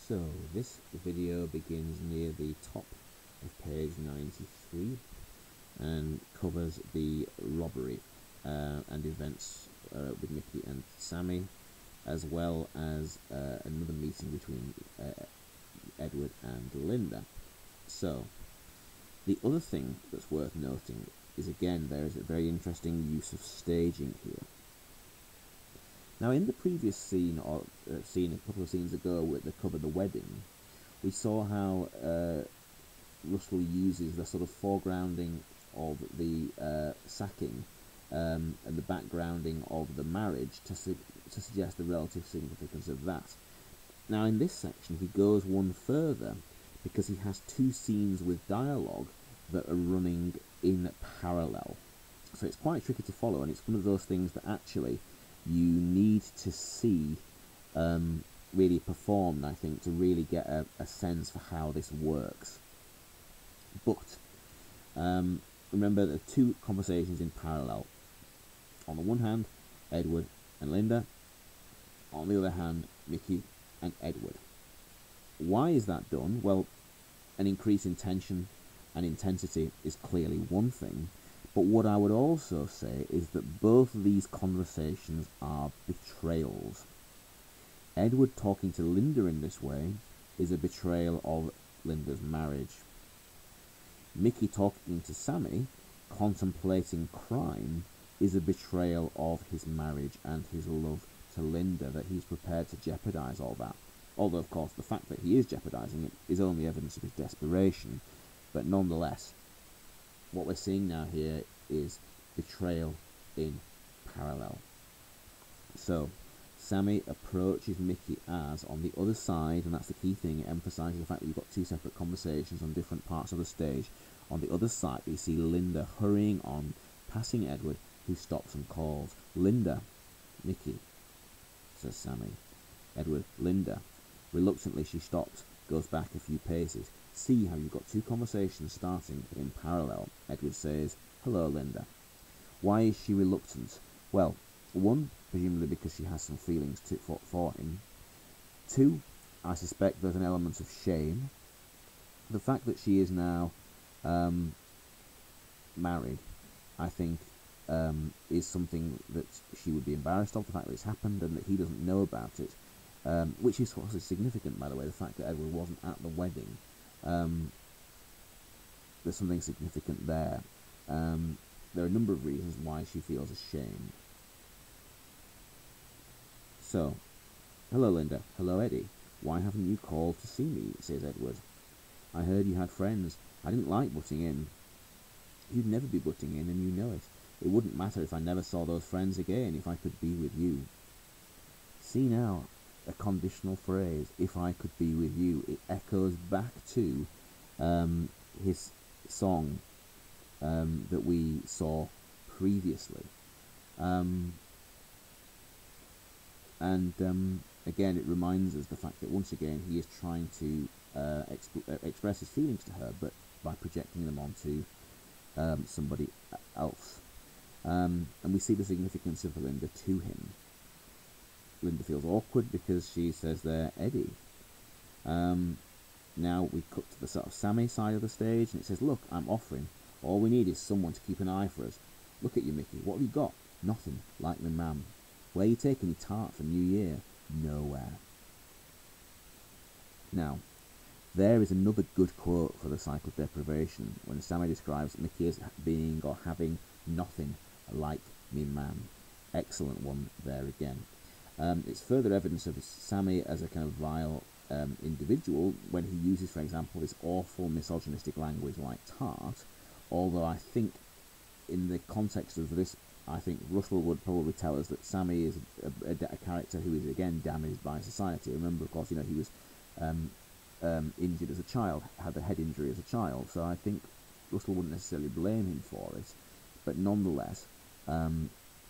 So this video begins near the top of page 93 and covers the robbery and events with Mickey and Sammy, as well as another meeting between Edward and Linda. So the other thing that's worth noting is, again, there is a very interesting use of staging here. Now, in the previous scene, or scene a couple of scenes ago, with the cover the wedding, we saw how Russell uses the sort of foregrounding of the sacking and the backgrounding of the marriage to suggest the relative significance of that. Now, in this section, he goes one further because he has two scenes with dialogue that are running in parallel. So it's quite tricky to follow, and it's one of those things that actually you need to see really performed, I think, to really get a sense for how this works. But remember, there are two conversations in parallel. On the one hand, Edward and Linda. On the other hand, Mickey and Edward. Why is that done? Well, an increase in tension and intensity is clearly one thing, but what I would also say is that both of these conversations are betrayals. Edward talking to Linda in this way is a betrayal of Linda's marriage. Mickey talking to Sammy, contemplating crime, is a betrayal of his marriage and his love to Linda, that he's prepared to jeopardize all that. Although, of course, the fact that he is jeopardizing it is only evidence of his desperation. But nonetheless, what we're seeing now here is betrayal in parallel. So, Sammy approaches Mickey as on the other side, and that's the key thing. It emphasizes the fact that you've got two separate conversations on different parts of the stage. On the other side, we see Linda hurrying on, passing Edward, who stops and calls. Linda, Mickey, says Sammy. Edward, Linda. Reluctantly, she stops, goes back a few paces. See how you've got two conversations starting in parallel. Edward says, hello, Linda. Why is she reluctant? Well, one, presumably because she has some feelings for him. Two, I suspect there's an element of shame. The fact that she is now married, I think, is something that she would be embarrassed of, the fact that it's happened and that he doesn't know about it, which is also significant, by the way, the fact that Edward wasn't at the wedding. There's something significant there. There are a number of reasons why she feels ashamed. So, hello, Linda. Hello, Eddie. Why haven't you called to see me? Says Edward. I heard you had friends. I didn't like butting in. You'd never be butting in, and you know it. It wouldn't matter if I never saw those friends again, if I could be with you. See now, a conditional phrase, if I could be with you. It echoes back to his song that we saw previously. Again, it reminds us the fact that once again he is trying to express his feelings to her, but by projecting them onto somebody else. And we see the significance of Linda to him. Linda feels awkward because she says there, Eddie. Now we cut to the sort of Sammy side of the stage, and it says, look, I'm offering. All we need is someone to keep an eye for us. Look at you, Mickey. What have you got? Nothing. Like my mum. Where you taking your tart for New Year? Nowhere. Now, there is another good quote for the cycle of deprivation, when Sammy describes Mickey as being or having nothing like me man. Excellent one there again. It's further evidence of Sammy as a kind of vile individual when he uses, for example, this awful misogynistic language like tart, although I think in the context of this, I think Russell would probably tell us that Sammy is a character who is, again, damaged by society. Remember, of course, he was injured as a child, had a head injury as a child, so I think Russell wouldn't necessarily blame him for it, but nonetheless,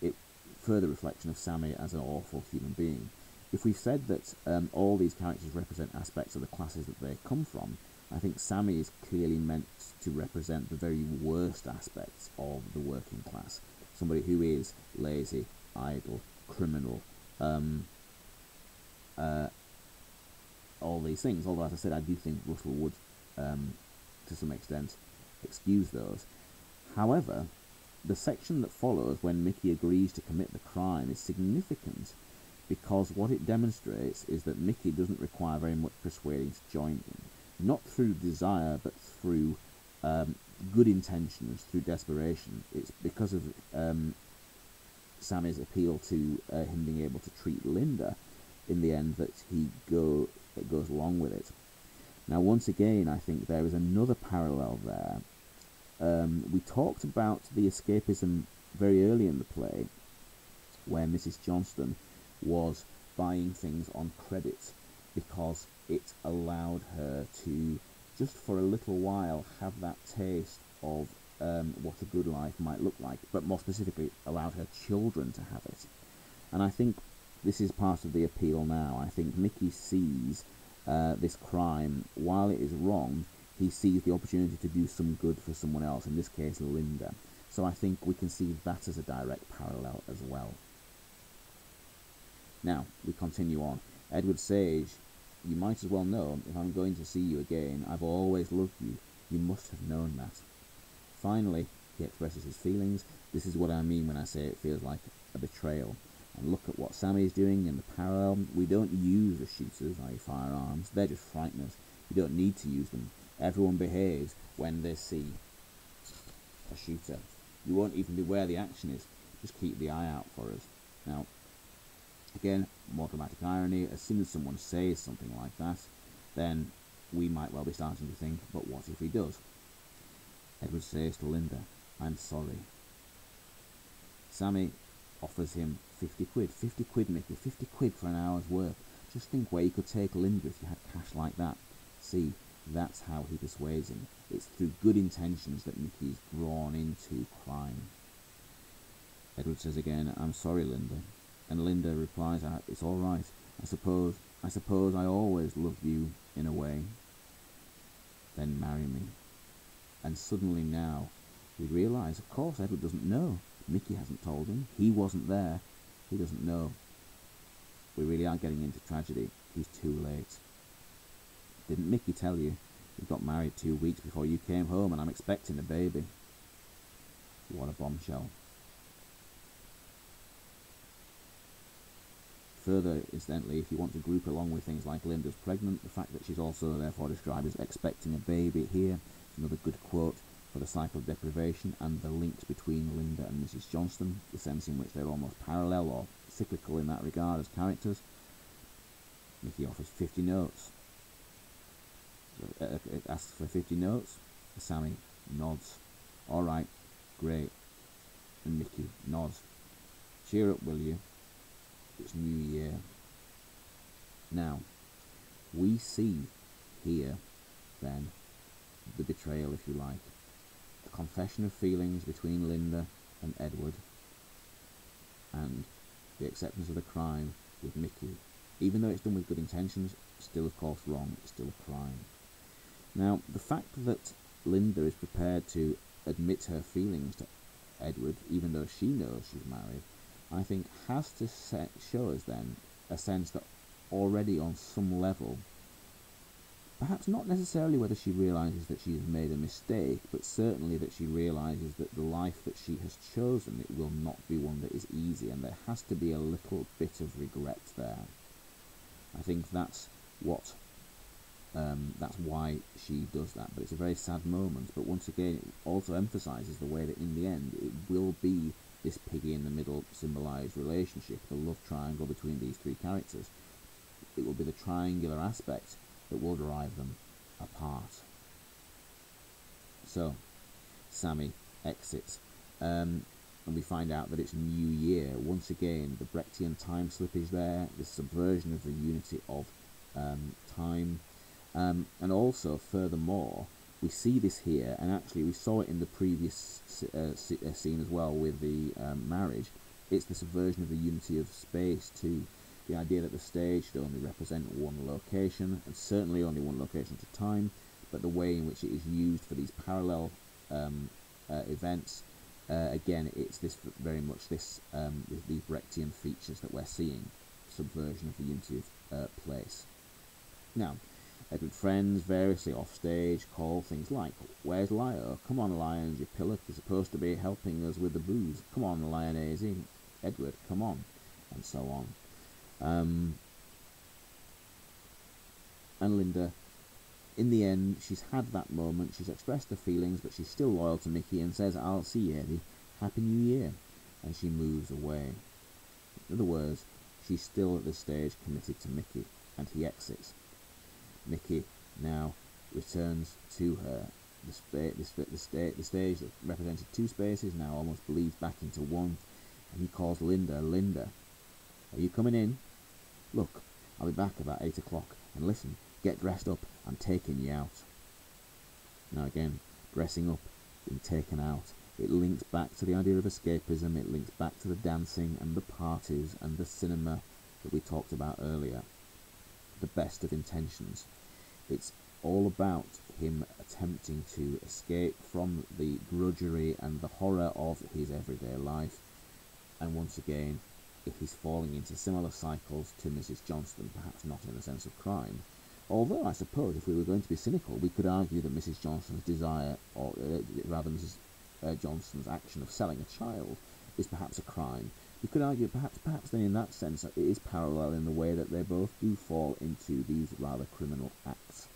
it further reflection of Sammy as an awful human being. If we've said that all these characters represent aspects of the classes that they come from, I think Sammy is clearly meant to represent the very worst aspects of the working class. Somebody who is lazy, idle, criminal, all these things. Although, as I said, I do think Russell would, to some extent, excuse those. However, the section that follows when Mickey agrees to commit the crime is significant because what it demonstrates is that Mickey doesn't require very much persuading to join him. Not through desire, but through good intentions, through desperation. It's because of Sammy's appeal to him being able to treat Linda in the end that he goes along with it. Now, once again, I think there is another parallel there. We talked about the escapism very early in the play, where Mrs. Johnston was buying things on credit because it allowed her to, just for a little while, have that taste of what a good life might look like, but more specifically, allowed her children to have it. And I think this is part of the appeal now. I think Mickey sees this crime, while it is wrong, he sees the opportunity to do some good for someone else, in this case Linda. So I think we can see that as a direct parallel as well. Now, we continue on. Edward Sage, you might as well know, if I'm going to see you again, I've always loved you. You must have known that. Finally, he expresses his feelings. This is what I mean when I say it feels like a betrayal. And look at what Sammy is doing in the parallel. We don't use the shooters, i.e. firearms. They're just frighteners. You don't need to use them. Everyone behaves when they see a shooter. You won't even be where the action is. Just keep the eye out for us. Now, again, more dramatic irony. As soon as someone says something like that, then we might well be starting to think, but what if he does? Edward says to Linda, I'm sorry. Sammy offers him 50 quid. 50 quid, Mickey. 50 quid for an hour's work. Just think where you could take Linda if you had cash like that. See, that's how he persuades him. It's through good intentions that Mickey is drawn into crime. Edward says again, I'm sorry, Linda. And Linda replies, it's all right. I suppose I always loved you in a way. Then marry me. And suddenly now, we realise, of course, Edward doesn't know. Mickey hasn't told him. He wasn't there. He doesn't know. We really are getting into tragedy. He's too late. Didn't Mickey tell you? We got married 2 weeks before you came home and I'm expecting a baby. What a bombshell. Further, incidentally, if you want to group along with things like Linda's pregnant, the fact that she's also therefore described as expecting a baby here is another good quote for the cycle of deprivation and the links between Linda and Mrs. Johnston, the sense in which they're almost parallel or cyclical in that regard as characters. Mickey offers 50 notes. It asks for 50 notes. Sammy nods. All right, great. And Mickey nods. Cheer up, will you? It's New Year. Now, we see here, then, the betrayal, if you like. The confession of feelings between Linda and Edward, and the acceptance of the crime with Mickey. Even though it's done with good intentions, still, of course, wrong. It's still a crime. Now, the fact that Linda is prepared to admit her feelings to Edward, even though she knows she's married, I think has to show us then a sense that already on some level, perhaps not necessarily whether she realises that she has made a mistake, but certainly that she realises that the life that she has chosen, it will not be one that is easy, and there has to be a little bit of regret there. I think that's what that's why she does that, but it's a very sad moment. But once again, it also emphasises the way that in the end it will be this piggy in the middle symbolised relationship, the love triangle between these three characters. It will be the triangular aspect that will drive them apart. So, Sammy exits, and we find out that it's New Year. Once again, the Brechtian time slip is there, the subversion of the unity of time. And also, furthermore, we see this here, and actually we saw it in the previous scene as well with the marriage. It's the subversion of the unity of space too. The idea that the stage should only represent one location, and certainly only one location at a time, but the way in which it is used for these parallel events, again, it's this very much this with these Brechtian features that we're seeing, subversion of the unity of place. Now, Edward friends, variously off stage, call things like, "Where's Lio? Come on, Lions, your pillock is supposed to be helping us with the booze. Come on, Lionaise. Edward, come on," and so on. And Linda, in the end, she's had that moment, she's expressed her feelings, but she's still loyal to Mickey and says, "I'll see you, Eddie. Happy New Year." And she moves away. In other words, she's still at this stage committed to Mickey, and he exits. Mickey now returns to her. The stage that represented two spaces now almost bleeds back into one, and he calls Linda. "Linda, are you coming in? Look, I'll be back about 8 o'clock, and listen, get dressed up, I'm taking you out." Now again, dressing up, being taken out, it links back to the idea of escapism, it links back to the dancing and the parties and the cinema that we talked about earlier. The best of intentions. It's all about him attempting to escape from the drudgery and the horror of his everyday life, and once again, if he's falling into similar cycles to Mrs. Johnstone, perhaps not in the sense of crime. Although I suppose if we were going to be cynical, we could argue that Mrs. Johnstone's desire, or rather Mrs. Johnstone's action of selling a child, is perhaps a crime. You could argue perhaps then in that sense it is parallel in the way that they both do fall into these rather criminal acts.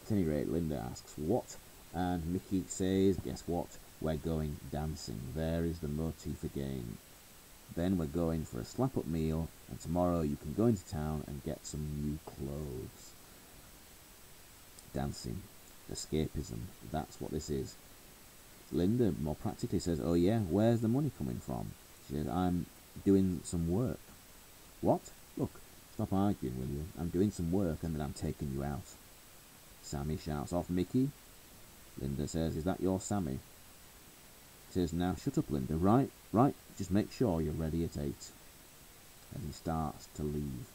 At any rate, Linda asks, "What?" And Mickey says, "Guess what? We're going dancing. There is the motif again. Then we're going for a slap-up meal, and tomorrow you can go into town and get some new clothes." Dancing, escapism, that's what this is. Linda more practically says, "Oh yeah, where's the money coming from?" She says, "I'm doing some work." "What? Look, stop arguing, will you? I'm doing some work and then I'm taking you out." Sammy shouts off, "Mickey." Linda says, "Is that your Sammy?" He says, "Now shut up, Linda. Right, just make sure you're ready at 8. And he starts to leave.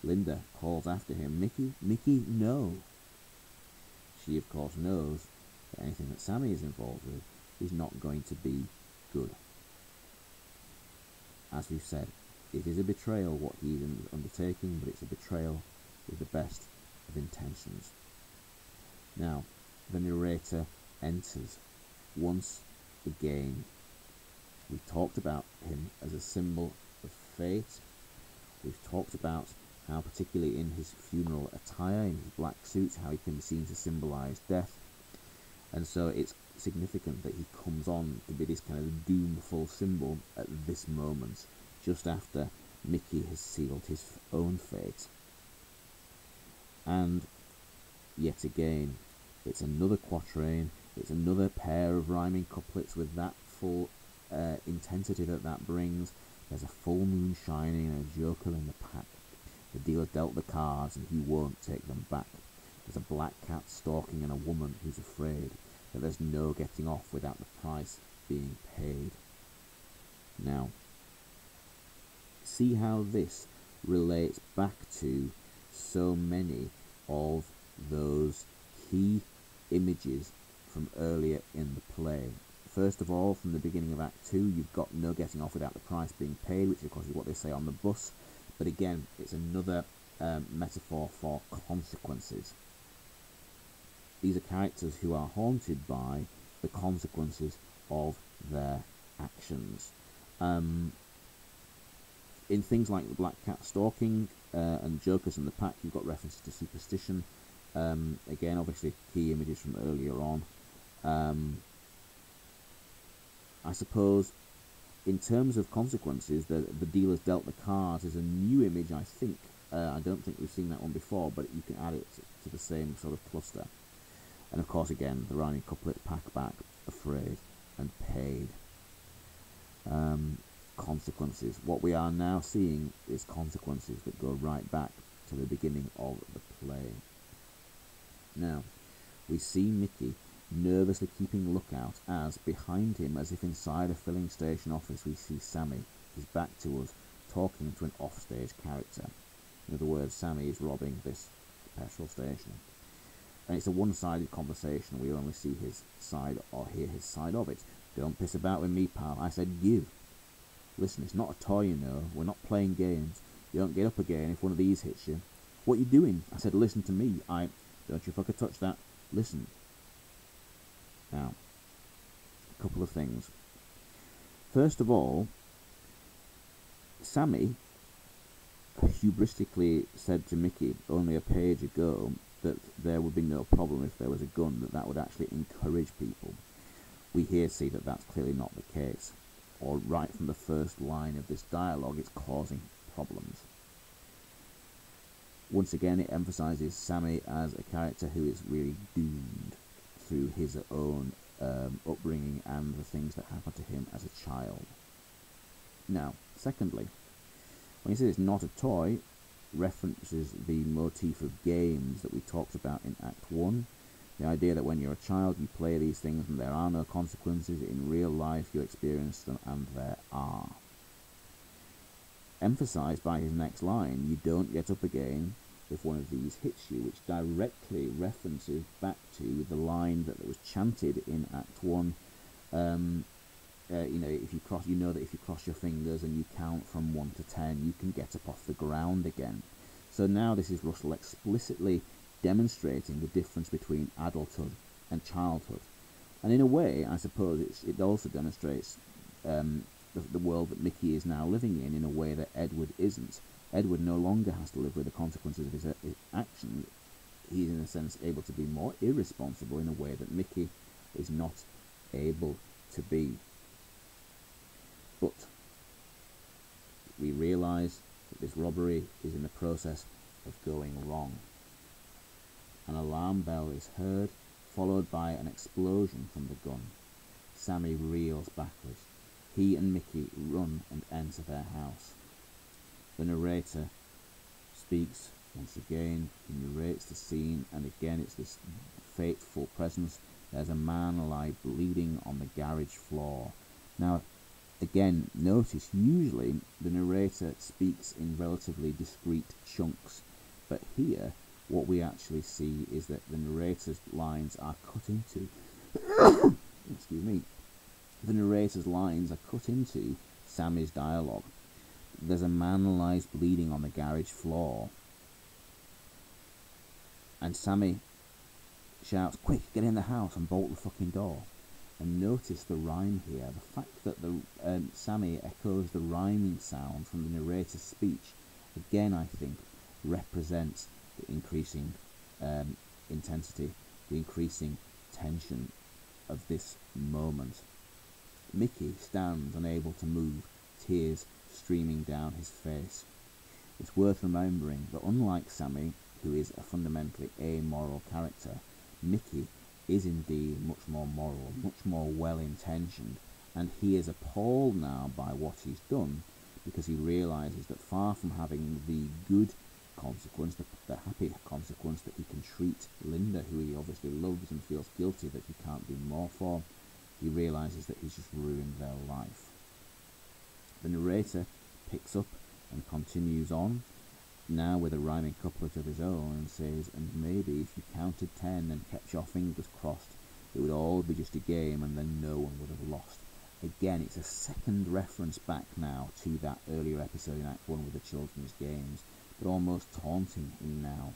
Linda calls after him, Mickey, no." She, of course, knows that anything that Sammy is involved with is not going to be good. As we've said, it is a betrayal what he's undertaking, but it's a betrayal with the best of intentions. Now, the narrator enters once again. We talked about him as a symbol of fate. We've talked about how, particularly in his funeral attire, in his black suit, how he can be seen to symbolise death. And so it's significant that he comes on to be this kind of doomful symbol at this moment, just after Mickey has sealed his own fate. And yet again, it's another quatrain, it's another pair of rhyming couplets with that full intensity that brings. There's a full moon shining and a joker in the pack. The dealer dealt the cards and he won't take them back. There's a black cat stalking and a woman who's afraid that there's no getting off without the price being paid. Now, see how this relates back to so many of those key images from earlier in the play. First of all, from the beginning of Act 2, you've got no getting off without the price being paid, which of course is what they say on the bus. But again, it's another metaphor for consequences. These are characters who are haunted by the consequences of their actions. In things like the Black Cat stalking and Jokers in the Pack, you've got references to superstition. Again, obviously, key images from earlier on. I suppose, in terms of consequences, the dealers dealt the cards is a new image, I think. I don't think we've seen that one before, but you can add it to the same sort of cluster. And of course, again, the rhyming couplet, pack back, afraid, and paid. Consequences. What we are now seeing is consequences that go right back to the beginning of the play. Now, we see Mickey nervously keeping lookout as, behind him, as if inside a filling station office, we see Sammy, his back to us, talking to an offstage character. In other words, Sammy is robbing this petrol station. And it's a one-sided conversation. We only see his side or hear his side of it. "Don't piss about with me, pal. I said you. Listen, it's not a toy, you know. We're not playing games. You don't get up again if one of these hits you. What you doing? I said, listen to me. Don't you fucker touch that. Listen. Now, a couple of things. First of all, Sammy hubristically said to Mickey only a page ago that there would be no problem if there was a gun, that would actually encourage people. We here see that that's clearly not the case, or right from the first line of this dialogue, it's causing problems. Once again, it emphasises Sammy as a character who is really doomed through his own upbringing and the things that happened to him as a child. Now, secondly, when he says it's not a toy, references the motif of games that we talked about in Act 1. The idea that when you're a child you play these things and there are no consequences. In real life you experience them and there are. Emphasised by his next line, you don't get up again if one of these hits you, which directly references back to the line that was chanted in Act 1. If you cross, you know that if you cross your fingers and you count from 1 to 10, you can get up off the ground again. So now this is Russell explicitly demonstrating the difference between adulthood and childhood. And in a way, I suppose it also demonstrates the world that Mickey is now living in a way that Edward isn't. Edward no longer has to live with the consequences of his actions. He's in a sense able to be more irresponsible in a way that Mickey is not able to be. But we realise that this robbery is in the process of going wrong. An alarm bell is heard, followed by an explosion from the gun. Sammy reels backwards. He and Mickey run and enter their house. The narrator speaks once again. He narrates the scene, and again it's this fateful presence. There's a man lie bleeding on the garage floor. Now, again, notice usually the narrator speaks in relatively discrete chunks, but here what we actually see is that the narrator's lines are cut into excuse me. The narrator's lines are cut into Sammy's dialogue. There's a man lies bleeding on the garage floor, and Sammy shouts, quick, get in the house and bolt the fucking door. And notice the rhyme here. The fact that Sammy echoes the rhyming sound from the narrator's speech, again I think, represents the increasing intensity, the increasing tension of this moment. Mickey stands unable to move, tears streaming down his face. It's worth remembering that unlike Sammy, who is a fundamentally amoral character, Mickey is indeed much more moral, much more well-intentioned, and he is appalled now by what he's done, because he realises that far from having the good consequence, the happy consequence that he can treat Linda, who he obviously loves and feels guilty that he can't do more for, he realises that he's just ruined their life. The narrator picks up and continues on, now with a rhyming couplet of his own, and says, and maybe if you counted 10 and kept your fingers crossed, it would all be just a game and then no one would have lost. Again, it's a second reference back now to that earlier episode in Act 1 with the children's games, but almost taunting him now,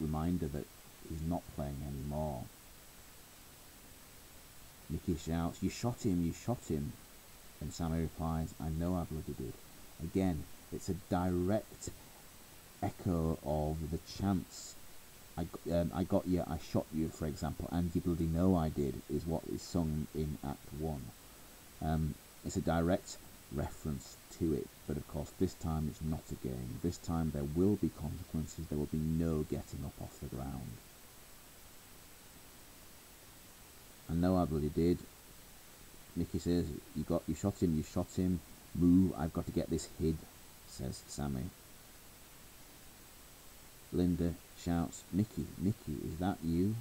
reminder that he's not playing anymore. Mickey shouts, you shot him, you shot him. And Sammy replies, I know I bloody did. Again, it's a direct echo of the chants. I got you, I shot you, for example, and you bloody know I did, is what is sung in Act 1. It's a direct reference to it, but of course this time it's not a game. This time there will be consequences, there will be no getting up off the ground. I know I bloody did. Mickey says, you shot him, move, I've got to get this hid, says Sammy. Linda shouts, Mickey, is that you?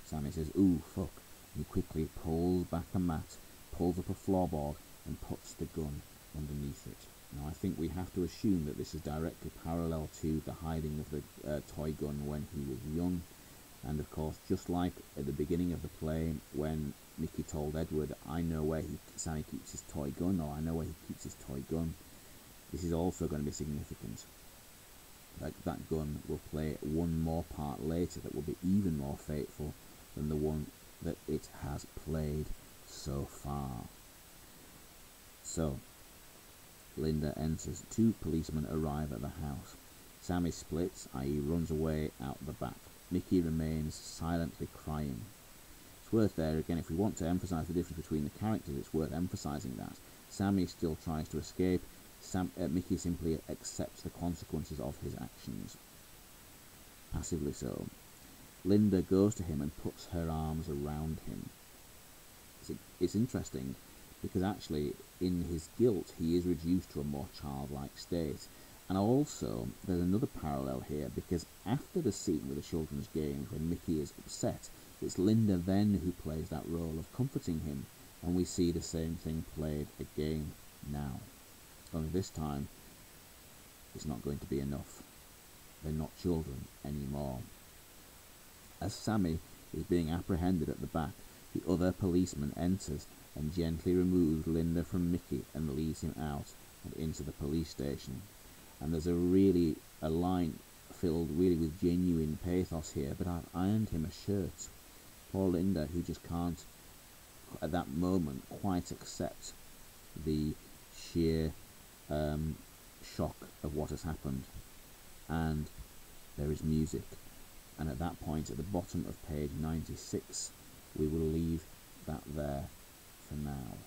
Sammy says, ooh, fuck. He quickly pulls back a mat, pulls up a floorboard, and puts the gun underneath it. Now I think we have to assume that this is directly parallel to the hiding of the toy gun when he was young. And of course, just like at the beginning of the play, when Mickey told Edward, I know where Sammy keeps his toy gun, or I know where he keeps his toy gun, This is also going to be significant. Like, that gun will play one more part later that will be even more fateful than the one that it has played so far. So, Linda enters. 2 policemen arrive at the house. Sammy splits, i.e. runs away out the back. Mickey remains silently crying. It's worth there, again, if we want to emphasise the difference between the characters, it's worth emphasising that. Sammy still tries to escape. Mickey simply accepts the consequences of his actions. Passively so. Linda goes to him and puts her arms around him. It's interesting, because actually, in his guilt, he is reduced to a more childlike state. And also, there's another parallel here, because after the scene with the children's games, when Mickey is upset, it's Linda then who plays that role of comforting him, and we see the same thing played again now. Only this time, it's not going to be enough. They're not children anymore. As Sammy is being apprehended at the back, the other policeman enters and gently removes Linda from Mickey and leads him out and into the police station. And there's a line filled really with genuine pathos here, but I've ironed him a shirt. Poor Linda, who just can't, at that moment, quite accept the sheer shock of what has happened. And there is music. And at that point, at the bottom of page 96, we will leave that there for now.